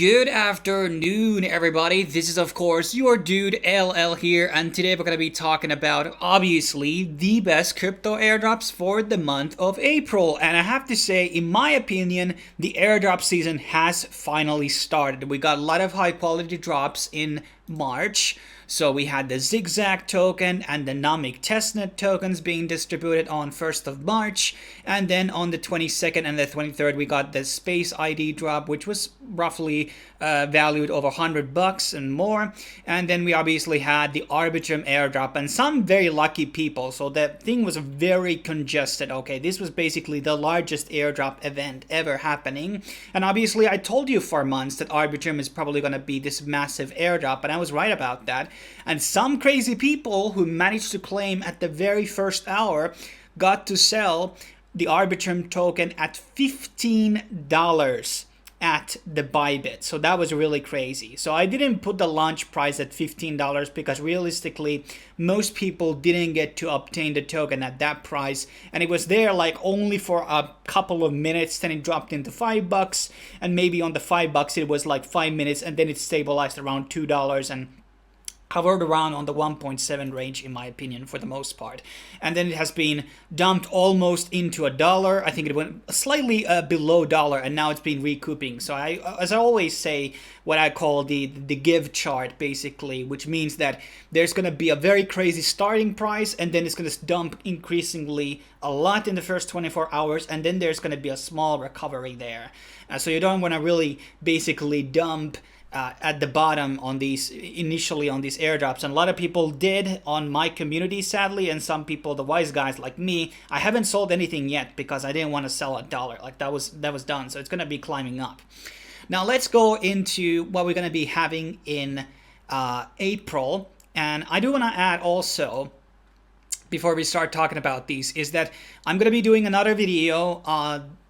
Good afternoon, everybody. This is, of course, your dude LL here, and today we're going to be talking about, obviously, the best crypto airdrops for the month of April. And I have to say, in my opinion, the airdrop season has finally started. We got a lot of high quality drops in March. So we had the Zigzag token and the Nomic testnet tokens being distributed on 1st of March. And then on the 22nd and the 23rd, we got the Space ID drop, which was roughly valued over $100 and more. And then we obviously had the Arbitrum airdrop and some very lucky people. So the thing was very congested. Okay, this was basically the largest airdrop event ever happening. And obviously I told you for months that Arbitrum is probably going to be this massive airdrop, and I was right about that. And some crazy people who managed to claim at the very first hour got to sell the Arbitrum token at $15 at the Bybit. So that was really crazy. So I didn't put the launch price at $15 because realistically most people didn't get to obtain the token at that price, and it was there like only for a couple of minutes, then it dropped into $5, and maybe on the $5 it was like 5 minutes, and then it stabilized around $2 and hovered around on the 1.7 range, in my opinion, for the most part. And then it has been dumped almost into $1. I think it went slightly below $1, and now it's been recouping. So as I always say, what I call the give chart, basically, which means that there's going to be a very crazy starting price, and then it's going to dump increasingly a lot in the first 24 hours, and then there's going to be a small recovery there. So you don't want to really basically dump at the bottom on these initially on these airdrops, and a lot of people did on my community, sadly, and some people, the wise guys like me, I haven't sold anything yet because I didn't want to sell $1. Like that was done, so it's going to be climbing up. Now let's go into what we're going to be having in April, and I do want to add also, before we start talking about these, is that I'm going to be doing another video.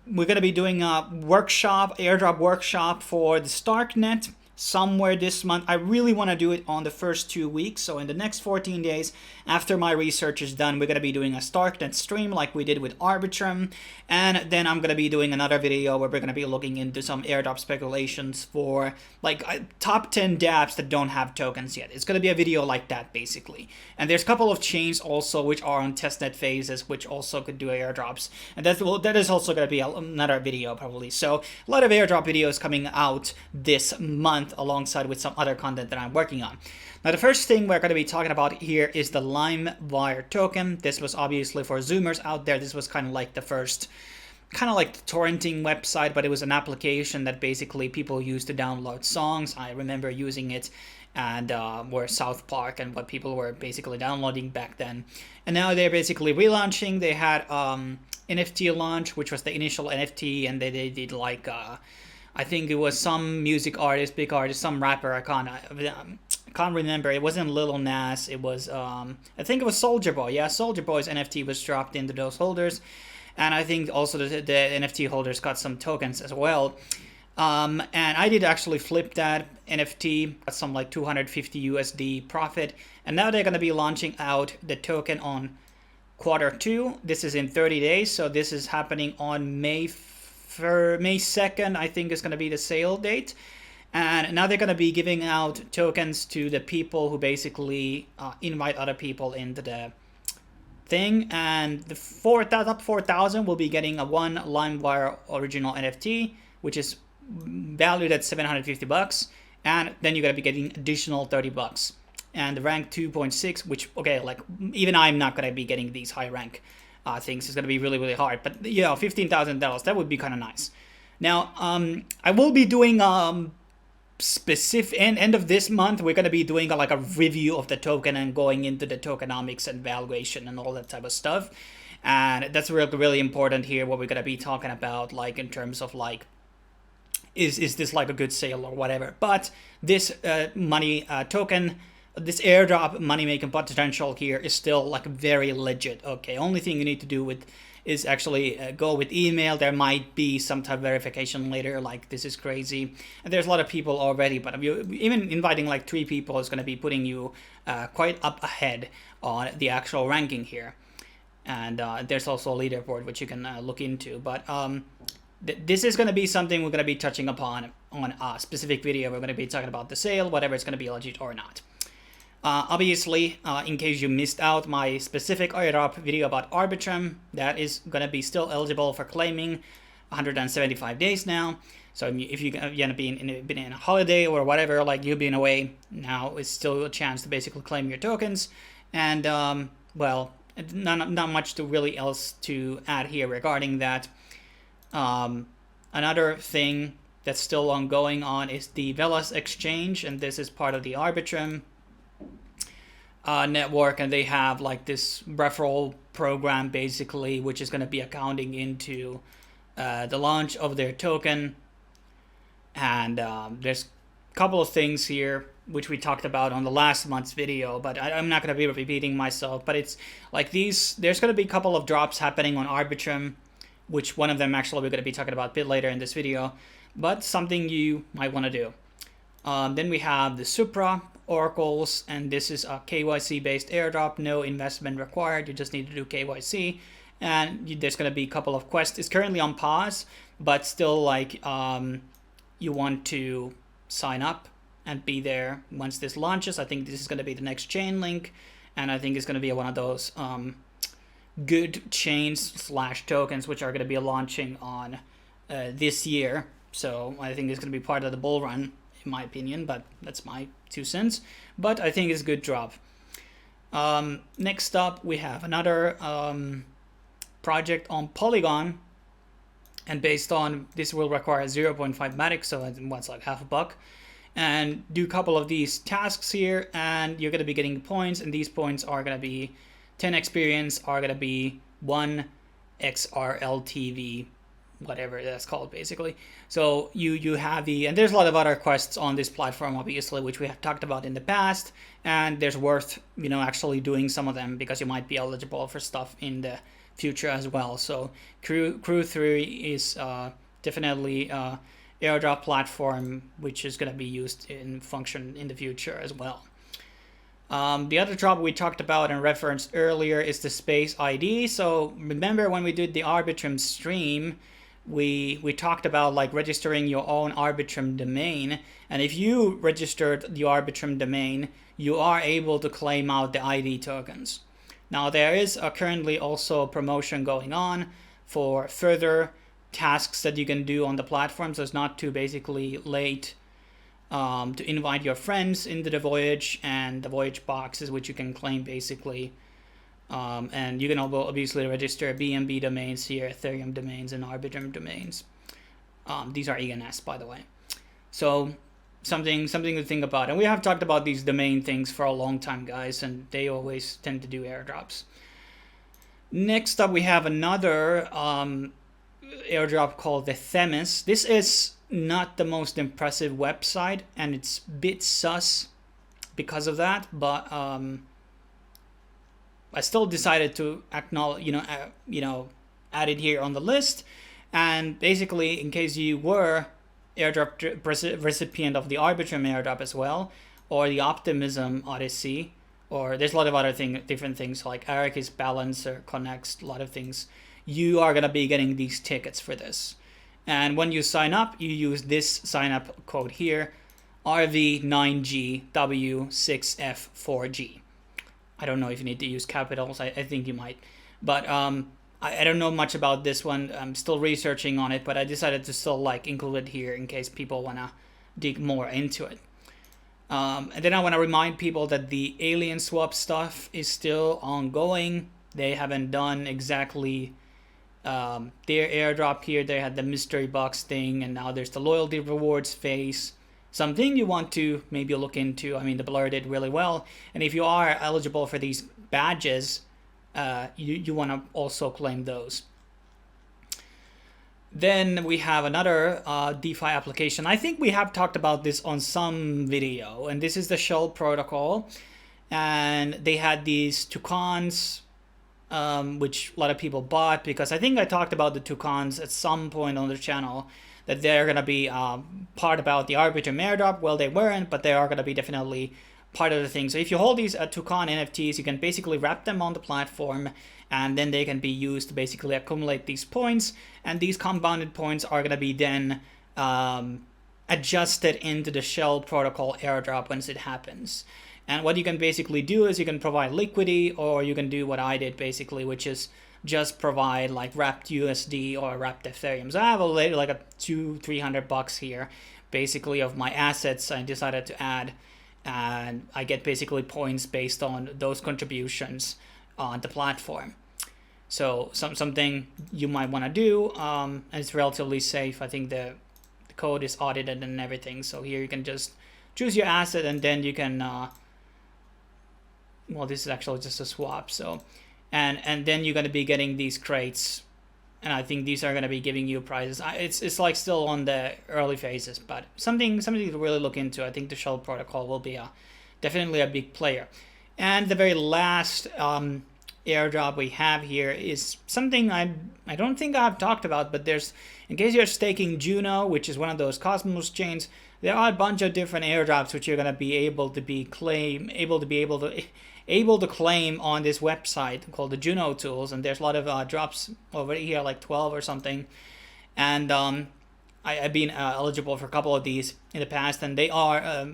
We're going to be doing a workshop, airdrop workshop for the Starknet somewhere this month. I really want to do it on the first 2 weeks. So in the next 14 days, after my research is done, we're going to be doing a Starknet stream like we did with Arbitrum. And then I'm going to be doing another video where we're going to be looking into some airdrop speculations for like top 10 dApps that don't have tokens yet. It's going to be a video like that, basically. And there's a couple of chains also which are on testnet phases, which also could do airdrops. And that is also going to be another video probably. So a lot of airdrop videos coming out this month, alongside with some other content that I'm working on. Now the first thing we're going to be talking about here is the LimeWire token. This was obviously for Zoomers out there. This was kind of like the first, kind of like the torrenting website, but it was an application that basically people used to download songs. I remember using it, and where South Park and what people were basically downloading back then. And now they're basically relaunching. They had NFT launch, which was the initial NFT, and they did like I think it was some music artist, big artist, some rapper. I can't remember. It wasn't Lil Nas. It was I think it was Soulja Boy. Yeah, Soulja Boy's NFT was dropped into those holders, and I think also the NFT holders got some tokens as well. And I did actually flip that NFT, got some like 250 USD profit, and now they're gonna be launching out the token on Q2. This is in 30 days, so this is happening on May 2nd, I think is going to be the sale date. And now they're going to be giving out tokens to the people who basically invite other people into the thing. And the top 4,000 will be getting a one LimeWire original NFT, which is valued at $750. And then you're going to be getting additional $30. And the rank 2.6, which, okay, like even I'm not going to be getting these high rank things. Is going to be really, really hard. But yeah, $15,000, that would be kind of nice. Now, I will be doing specific end of this month. We're going to be doing like a review of the token and going into the tokenomics and valuation and all that type of stuff. And that's really, really important here. What we're going to be talking about, like in terms of like, is this like a good sale or whatever? But this money token, this airdrop money making potential here is still like very legit. Okay, only thing you need to do with is actually go with email. There might be some type of verification later, like this is crazy, and there's a lot of people already, but even inviting like 3 people is going to be putting you quite up ahead on the actual ranking here. And there's also a leaderboard which you can look into. But this is going to be something we're going to be touching upon on a specific video. We're going to be talking about the sale, whether it's going to be legit or not. Obviously, in case you missed out my specific airdrop video about Arbitrum, that is going to be still eligible for claiming 175 days now. So if you're going to be been in a holiday or whatever, like you've been away, now is still a chance to basically claim your tokens. And well, not much to really else to add here regarding that. Another thing that's still ongoing on is the Velas exchange, and this is part of the Arbitrum network, and they have like this referral program basically, which is going to be accounting into the launch of their token. And there's a couple of things here which we talked about on the last month's video, but I'm not going to be repeating myself. But it's like there's going to be a couple of drops happening on Arbitrum, which one of them actually we're going to be talking about a bit later in this video, but something you might want to do. Then we have the Supra oracles, and this is a KYC based airdrop, no investment required, you just need to do KYC, and there's going to be a couple of quests. It's currently on pause, but still like you want to sign up and be there once this launches. I think this is going to be the next chain link, and I think it's going to be one of those good chains / tokens which are going to be launching on this year. So I think it's going to be part of the bull run, in my opinion, but that's my 2 cents. But I think it's a good drop. Next up, we have another project on Polygon, and based on this will require 0.5 Matic, so what's like $0.50, and do a couple of these tasks here, and you're going to be getting points, and these points are going to be 10 experience, are going to be 1 XRLTV, whatever that's called basically. So you have and there's a lot of other quests on this platform obviously, which we have talked about in the past, and there's worth actually doing some of them because you might be eligible for stuff in the future as well. So Crew 3 is definitely airdrop platform which is going to be used in function in the future as well. The other drop we talked about and referenced earlier is the Space ID. So remember when we did the Arbitrum stream, we talked about like registering your own Arbitrum domain, and if you registered the Arbitrum domain, you are able to claim out the ID tokens. Now there is currently also a promotion going on for further tasks that you can do on the platform, so it's not too basically late to invite your friends into the voyage, and the voyage boxes which you can claim basically. And you can obviously register BNB domains here, Ethereum domains, and Arbitrum domains. These are ENS, by the way. So something to think about. And we have talked about these domain things for a long time, guys, and they always tend to do airdrops. Next up, we have another airdrop called the Themis. This is not the most impressive website, and it's a bit sus because of that, but I still decided to acknowledge, add it here on the list. And basically, in case you were airdrop recipient of the Arbitrum airdrop as well, or the Optimism Odyssey, or there's a lot of other different things like Arrakis Balancer connects, a lot of things, you are going to be getting these tickets for this. And when you sign up, you use this sign up code here, RV9GW6F4G. I don't know if you need to use capitals. I think you might. But I don't know much about this one. I'm still researching on it, but I decided to still include it here in case people want to dig more into it. And then I want to remind people that the alien swap stuff is still ongoing. They haven't done exactly their airdrop here. They had the mystery box thing, and now there's the loyalty rewards phase. Something you want to maybe look into. I mean, the Blur did really well. And if you are eligible for these badges, you want to also claim those. Then we have another DeFi application. I think we have talked about this on some video. And this is the Shell protocol. And they had these toucans, which a lot of people bought, because I think I talked about the toucans at some point on the channel, that they're going to be part about the Arbitrum airdrop. Well, they weren't, but they are going to be definitely part of the thing. So if you hold these Toucan NFTs, you can basically wrap them on the platform, and then they can be used to basically accumulate these points, and these compounded points are going to be then adjusted into the shell protocol airdrop once it happens. And what you can basically do is you can provide liquidity, or you can do what I did basically, which is just provide like wrapped USD or wrapped Ethereum. So I have like a $200-300 here basically of my assets I decided to add, and I get basically points based on those contributions on the platform. So something you might want to do, and it's relatively safe. I think the code is audited and everything. So here you can just choose your asset, and then you can well, this is actually just a swap. So and then you're going to be getting these crates, and I think these are going to be giving you prizes. It's like still on the early phases, but something to really look into. I think the shell protocol will be definitely a big player. And the very last airdrop we have here is something I don't think I've talked about, but there's, in case you're staking Juno, which is one of those Cosmos chains, there are a bunch of different airdrops which you're going to be able to claim on this website called the Juno Tools, and there's a lot of drops over here, like 12 or something, and I've been eligible for a couple of these in the past, and they are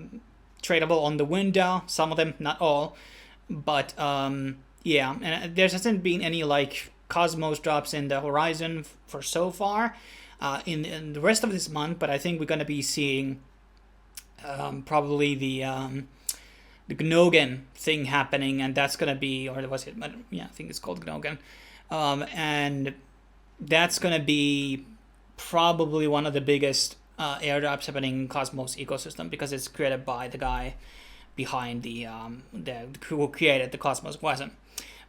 tradable on the window, some of them, not all, but yeah, and there hasn't been any like Cosmos drops in the horizon for so far in the rest of this month, but I think we're going to be seeing probably the Gnogan thing happening, and that's going to be, or was it? Yeah, I think it's called Gnogan, and that's going to be probably one of the biggest airdrops happening in Cosmos ecosystem, because it's created by the guy behind the who created the Cosmos Quasar.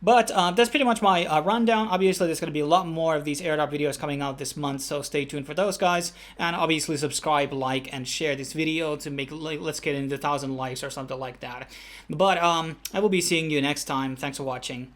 But that's pretty much my rundown. Obviously, there's going to be a lot more of these airdrop videos coming out this month, so stay tuned for those, guys. And obviously, subscribe, like, and share this video to make, let's get into 1,000 likes or something like that. But I will be seeing you next time. Thanks for watching.